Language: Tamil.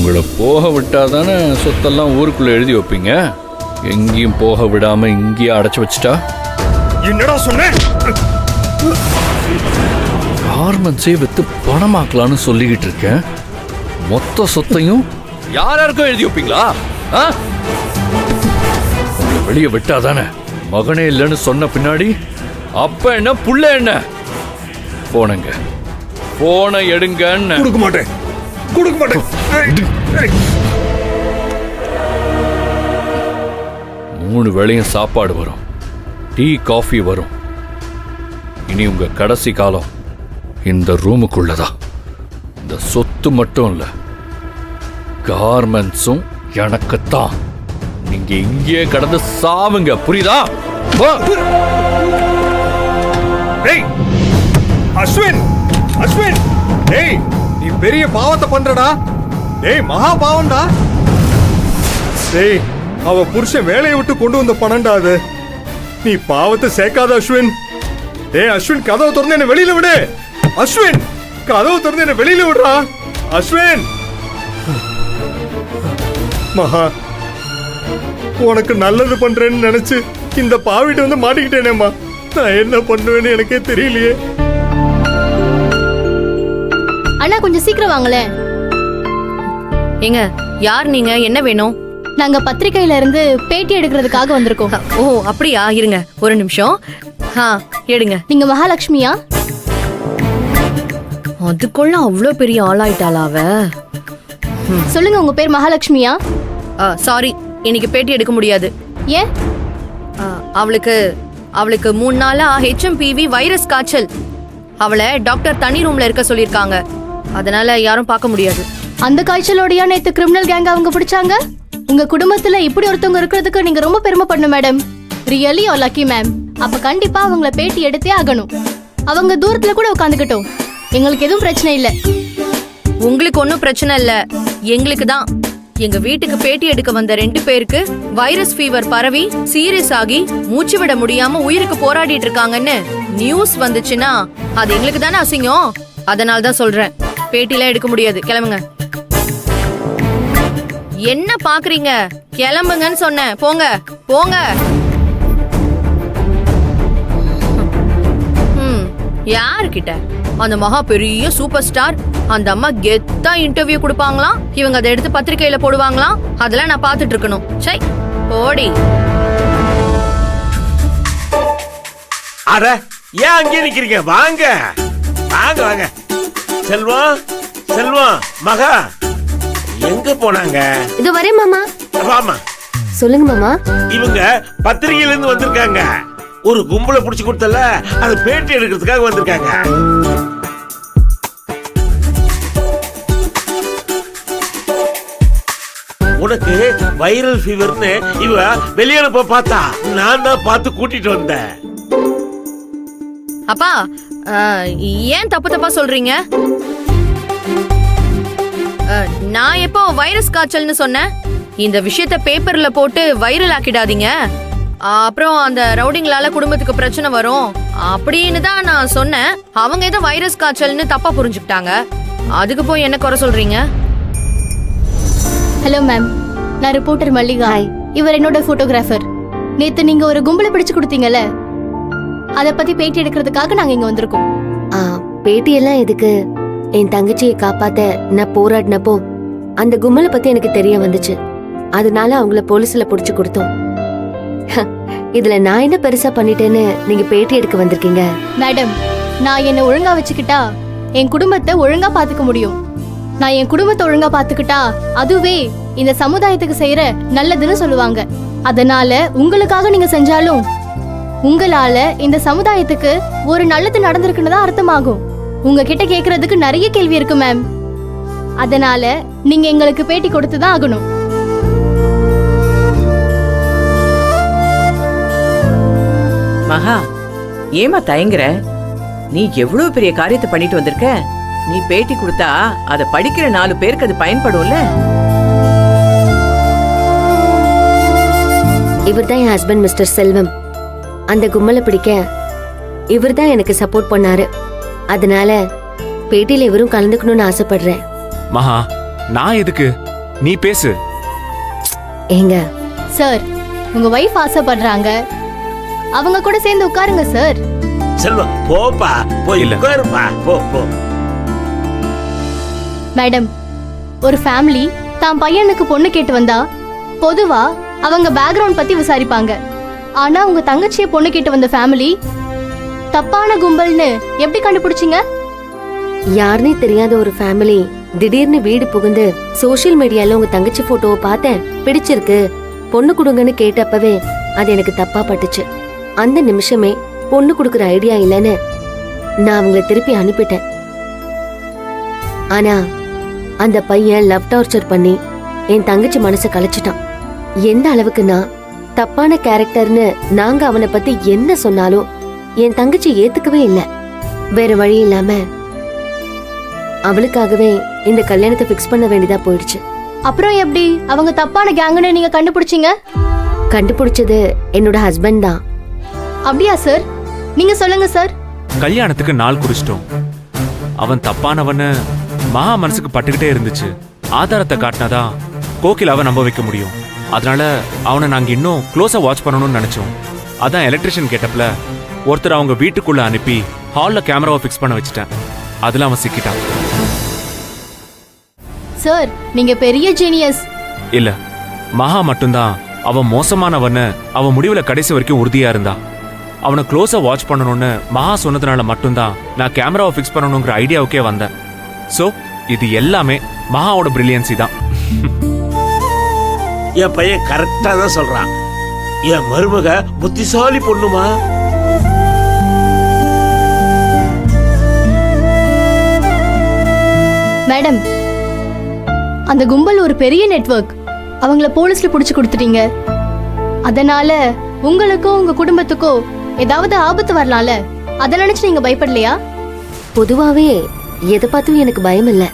உங்களை போக விட்டாதானே சொத்தெல்லாம் ஊருக்குள்ள எழுதி வைப்பீங்க. எங்கேயும் போக விடாம இங்கேயே அடைச்சு வச்சுட்டா என்னடா சொன்ன? கார்மெண்ட்ஸே வித்து பணமாக்கலான்னு சொல்லிக்கிட்டு இருக்கேன். மொத்த சொத்தையும் யாருக்கும் எழுதி வைப்பீங்களா? உங்களை வெளியே விட்டாதானே மகனே இல்லைன்னு சொன்ன பின்னாடி அப்ப என்ன புள்ள என்ன? போனங்க போன எடுங்கன்னு. கொடுக்க மாட்டேன், கொடுக்க மாட்டேன். 3 வேளையும் சாப்பாடு வரும், டீ காஃபி வரும். இனி உங்க கடைசி காலம் இந்த ரூமுக்குள்ளதான். இந்த சொத்து மட்டும் இல்ல, கார்மெண்ட்ஸும் எனக்குத்தான். நீங்க இங்கே கடந்து சாவுங்க, புரியுதா? அஸ்வின், அஸ்வின், டேய் நீ பெரிய பாவத்தை பண்றடா. டேய் மகா பாவம்டா. டேய் அவ புருஷன் வேலையை விட்டு கொண்டு வந்த பணம்டா அது. நீ பாவத்தை சேர்க்காத அஸ்வின். டேய் அஸ்வின், கதவை திறந்து என்ன வெளியில விடு. அஸ்வின், கதவை திறந்து என்ன வெளியில விடுறா. அஸ்வின். மகா, உனக்கு நல்லது பண்றேன்னு நினைச்சு இந்த பாவிட்ட வந்து மாட்டிக்கிட்டேனேம்மா. நான் என்ன பண்ணுவேன்னு எனக்கே தெரியலையே. அண்ணா கொஞ்சம் சீக்கிரம் வாங்களேன். ஏங்க, யார் நீங்க? என்ன வேணும்? நாங்க பத்திரிக்கையில இருந்து பேட்டி எடுக்கிறதுக்காக வந்திருக்கோம். ஓ அப்படியா, இருங்க ஒரு நிமிஷம். எடுங்க. நீங்க மகாலட்சுமியா? அதுக்குள்ள அவ்வளோ பெரிய ஆளாயிட்டாளா அவ? சொல்லுங்க, உங்க பேர் மகாலட்சுமியா? சாரி, இன்னைக்கு பேட்டி எடுக்க முடியாது. ஏன்? அவளுக்கு 3 நாளா HMPV வைரஸ் காய்ச்சல். அவளை டாக்டர் தனி ரூம்ல இருக்க சொல்லிருக்காங்க. அதனால யாரும் பார்க்க முடியாது. அந்த காய்ச்சலோடயா நேத்து கிரிமினல் கேங் அவங்க பிடிச்சாங்க? உங்க குடும்பத்துல இப்படி ஒருத்தவங்க இருக்கிறதுக்கு நீங்க ரொம்ப பெருமைப்படணும் madam. Really you lucky ma'am. அப்ப கண்டிப்பா அவங்கள பேட்டி எடுத்தே ஆகணும். அவங்க தூரத்துல கூட உட்காந்துக்கிட்டோம், எங்களுக்கு எதுவும் பிரச்சனை இல்ல. உங்களுக்கு ஒன்றும் பிரச்சனை இல்ல, எங்களுக்கு தான். எங்க வீட்டுக்கு பேட்டி எடுக்க வந்த 2 பேருக்கு வைரஸ் ஃபீவர் பரவி சீரியஸ் ஆகி மூச்சு விட முடியாம உயிருக்கு போராடிட்டு இருக்காங்கன்னு நியூஸ் வந்துச்சுன்னா அது எங்களுக்கு தானே அசிங்கம். அதனால தான் சொல்றேன், பேட்டிலாம் எடுக்க முடியாது. கிளம்புங்க. என்ன பாக்குறீங்க? கிளம்புங்கன்னு சொன்னேன். போங்க போங்க. யாருக்கிட்ட? அந்த மகா பெரிய சூப்பர் ஸ்டார் அந்த அம்மா கெத்தா இன்டர்வியூ கொடுப்பாங்களாம். இவங்க அதை எடுத்து பத்திரிக்கையில போடுவாங்களாம். அதெல்லாம் நான் பாத்துட்டு இருக்கணும். சை போடி. அட ஏன் அங்கே நிக்கிறீங்க? வாங்க வாங்க வாங்க. செல்வம், செல்வம், மகா எங்க போனாங்க? இது வரேன் மாமா. வாமா. சொல்லுங்க மாமா. இவங்க பத்திரிகையில இருந்து வந்திருக்காங்க. ஒரு கும்பலை புடிச்சு கொடுத்தல, அது பேட்டி எடுக்கிறதுக்காக வந்திருக்காங்க. உனக்கு வைரல் ஃபீவர்னு இவ வெளியனுப்ப பார்த்தா, நான் தான் பார்த்து கூட்டிட்டு வந்தேன். அப்பா, ஏன் தப்பு தப்பா சொல்றீங்க? நான் எப்போ வைரஸ் காய்ச்சல்னு சொன்னேன்? இந்த விஷயத்த பேப்பர்ல போட்டு வைரல் ஆக்கிடாதீங்க. அப்புறம் அந்த ரவுடிங்களால குடும்பத்துக்கு பிரச்சனை வரும் அப்படின்னு தான் நான் சொன்னேன். அவங்க ஏதோ வைரஸ் காய்ச்சல்னு தப்பா புரிஞ்சுக்கிட்டாங்க. அதுக்கு போய் என்ன குறை சொல்றீங்க? ஹலோ மேம், நான் ரிப்போர்ட்டர் மல்லிகா. இவர் என்னோட போட்டோகிராஃபர். நேத்து நீங்க ஒரு கும்பலை பிடிச்சு கொடுத்தீங்கல்ல, அத பத்தி பேட்டி எடுக்கிறதுக்காக நாங்க இங்க வந்திருக்கோம். பேட்டி எல்லாம் எதுக்கு? என் தங்கச்சியை காப்பாத்த நான் போராடினப்போ அந்த கும்பலை பத்தி எனக்கு தெரிய வந்துச்சு. அதனால அவங்கள போலீஸ்ல புடிச்சு கொடுத்தோம். இதுல நான் என்ன பெருசா பண்ணிட்டேன்னு நீங்க பேட்டி எடுக்க வந்திருக்கீங்க? மேடம், நான் என்ன ஒழுங்கா வச்சுக்கிட்டா என் குடும்பத்தை ஒழுங்கா பாத்துக்க முடியும். நான் என் குடும்பத்தை ஒழுங்கா பாத்துக்கிட்டா அதுவே இந்த சமுதாயத்துக்கு செய்யற நல்லதுன்னு சொல்லுவாங்க. அதனால உங்களுக்காக நீங்க செஞ்சாலும் உங்களால இந்த சமுதாயத்துக்கு ஒரு நல்லது நடந்திருக்குன்னு தான் அர்த்தமாகும். உங்ககிட்ட கேக்குறதுக்கு நிறைய கேள்வி இருக்கு மேம். அதனால நீங்க எங்களுக்கு பேட்டி கொடுத்துதான் ஆகணும். மகா, ஏமா தயங்குற? நீ எவ்வளவு பெரிய காரியத்தை பண்ணிட்டு வந்திருக்க. நீ பேட்டி கொடுத்தா அதை படிக்கிற 4 பேருக்கு அது பயன்படும்ல. இவர்தான் என் ஹஸ்பண்ட் மிஸ்டர் செல்வம். அந்த கும்மலை பிடிக்க இவர்தான் எனக்கு சப்போர்ட் பண்ணாரு. அதனால பேட்டியில இவரும் கலந்துக்கணும்னு ஆசைப்படுறேன். மகா, நான் எதுக்கு? நீ பேசு. ஏங்க சார் உங்க வைஃப் ஆசைப்படுறாங்க, அவங்க கூட சேர்ந்து உட்காருங்க சார். செல்வம் போப்பா, போய் இல்ல. உட்காருப்பா, போ போ. மேடம், ஒரு ஃபேமிலி தான் பையனுக்கு பொண்ணு கேட்டு வந்தா பொதுவா அவங்க பேக்ரவுண்ட் பத்தி விசாரிப்பாங்க. ஆனா உங்க தங்கச்சியை பொண்ணு கேட்டு வந்த ஃபேமிலி தப்பான கும்பல்னு எப்படி கண்டுபிடிச்சீங்க? யாருனே தெரியாத ஒரு ஃபேமிலி திடீர்னு வீடு புகுந்து சோஷியல் மீடியால உங்க தங்கச்சி போட்டோவை பார்த்தேன், பிடிச்சிருக்கு, பொண்ணு கொடுங்கன்னு கேட்டப்பவே அது எனக்கு தப்பா பட்டுச்சு. அந்த நிமிஷமே பொண்ணு கொடுக்கற ஐடியா இல்லைன்னு நான் அவங்கள திருப்பி அனுப்பிட்டேன். ஆனா அந்த பையன் லவ் டார்ச்சர் பண்ணி என் தங்கச்சி மனசை கலைச்சிட்டான். எந்த அளவுக்குன்னா தப்பான கேரக்டர்னு நாங்க அவனை பத்தி என்ன சொன்னாலும் என் தங்கச்சி ஏத்துக்கவே இல்லை. வேற வழி இல்லாம அவளுக்காகவே இந்த கல்யாணத்தை ஃபிக்ஸ் பண்ண வேண்டியதா போயிடுச்சு. அப்புறம் எப்படி அவங்க தப்பான கேங்குன்னு நீங்க கண்டுபிடிச்சீங்க? கண்டுபிடிச்சது என்னோட ஹஸ்பண்ட் தான். அப்படியா சார்? நீங்க சொல்லுங்க சார். கல்யாணத்துக்கு நாள் குறிச்சிட்டோம். அவன் தப்பானவன்னு மகா மனசுக்கு பட்டுக்கிட்டே இருந்துச்சு. ஆதாரத்தை காட்டினாதான் கோகிலாவை நம்ப வைக்க முடியும். அதனால அவனை நாங்க இன்னும் க்ளோஸா வாட்ச் பண்ணணும்னு நினைச்சோம். அதான் எலக்ட்ரிஷியன் கேட்டப்ல ஒருத்தர் அவங்க வீட்டுக்குள்ள அனுப்பி ஹால்ல கேமராவை ஃபிக்ஸ் பண்ண வச்சுட்டேன். அதுல அவன் சிக்கிட்டான். சார் நீங்க பெரிய ஜீனியஸ். இல்ல, மகா மட்டும்தான் அவன் மோசமானவன்னு அவன் முடிவுல கடைசி வரைக்கும் உறுதியா இருந்தா. அவனை க்ளோஸா வாட்ச் பண்ணணும்னு மகா சொன்னதுனால மட்டும்தான் நான் கேமராவை ஃபிக்ஸ் பண்ணணுங்கிற ஐடியாவுக்கே வந்தேன். சோ இது எல்லாமே மகாவோட பிரில்லியன்சி தான். என் பையன் கரெக்டா தான் சொல்றான். என் மருமக புத்திசாலி பொண்ணுமா. மேடம், அந்த கும்பல் ஒரு பெரிய நெட்வொர்க். அவங்கள போலீஸ்ல புடிச்சு கொடுத்துட்டீங்க. அதனால உங்களுக்கோ உங்க குடும்பத்துக்கோ ஏதாவது ஆபத்து வரலாம்ல, அதை நினைச்சு நீங்க பயப்படலையா? பொதுவாவே எதை பார்த்தும் எனக்கு பயம் இல்லை.